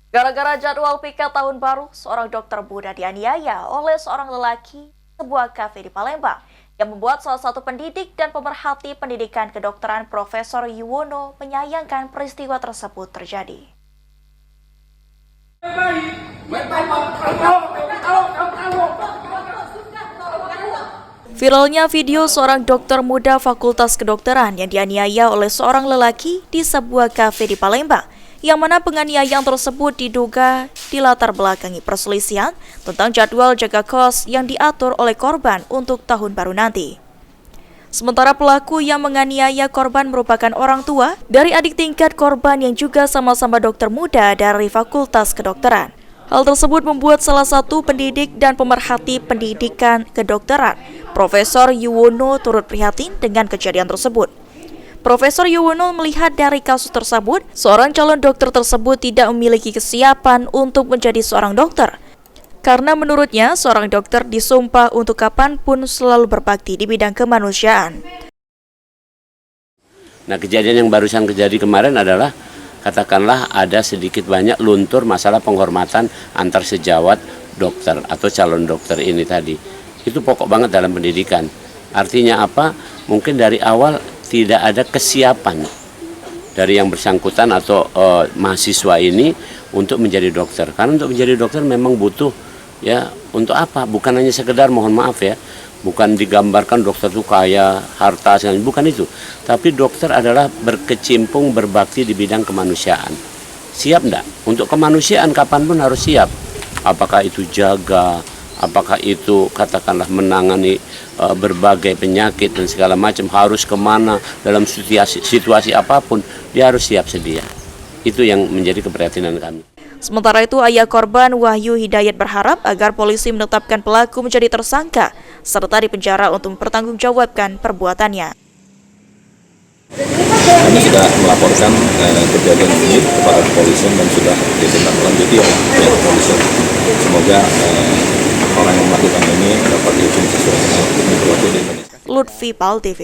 Gara-gara jadwal piket tahun baru, seorang dokter muda dianiaya oleh seorang lelaki di sebuah kafe di Palembang yang membuat salah satu pendidik dan pemerhati pendidikan kedokteran Profesor Yuwono menyayangkan peristiwa tersebut terjadi. Viralnya video seorang dokter muda Fakultas Kedokteran yang dianiaya oleh seorang lelaki di sebuah kafe di Palembang, yang mana penganiayaan tersebut diduga dilatar belakangi perselisihan tentang jadwal jaga kos yang diatur oleh korban untuk tahun baru nanti. Sementara pelaku yang menganiaya korban merupakan orang tua dari adik tingkat korban yang juga sama-sama dokter muda dari Fakultas Kedokteran. Hal tersebut membuat salah satu pendidik dan pemerhati pendidikan kedokteran, Profesor Yuwono, turut prihatin dengan kejadian tersebut. Profesor Yuwono melihat dari kasus tersebut, seorang calon dokter tersebut tidak memiliki kesiapan untuk menjadi seorang dokter. Karena menurutnya, seorang dokter disumpah untuk kapanpun selalu berbakti di bidang kemanusiaan. Nah, kejadian yang barusan terjadi kemarin adalah katakanlah ada sedikit banyak luntur masalah penghormatan antar sejawat dokter atau calon dokter ini tadi. Itu pokok banget dalam pendidikan. Artinya apa? Mungkin dari awal tidak ada kesiapan dari yang bersangkutan atau mahasiswa ini untuk menjadi dokter. Karena untuk menjadi dokter memang butuh, ya, untuk apa? Bukan hanya sekedar, mohon maaf ya, bukan digambarkan dokter itu kaya, harta, bukan itu. Tapi dokter adalah berkecimpung, berbakti di bidang kemanusiaan. Siap enggak? Untuk kemanusiaan kapanpun harus siap. Apakah itu jaga, apakah itu katakanlah menangani berbagai penyakit dan segala macam, harus kemana, dalam situasi apapun, dia harus siap sedia. Itu yang menjadi keprihatinan kami. Sementara itu, ayah korban Wahyu Hidayat berharap agar polisi menetapkan pelaku menjadi tersangka serta dipenjara untuk mempertanggungjawabkan perbuatannya. Kami sudah melaporkan kejadian ini kepada kepolisian dan sudah ditindaklanjuti oleh pihak kepolisian. Semoga orang yang melakukan ini dapat dihukum sesuai dengan hukum yang berlaku di Indonesia. Lutfi Pal TV.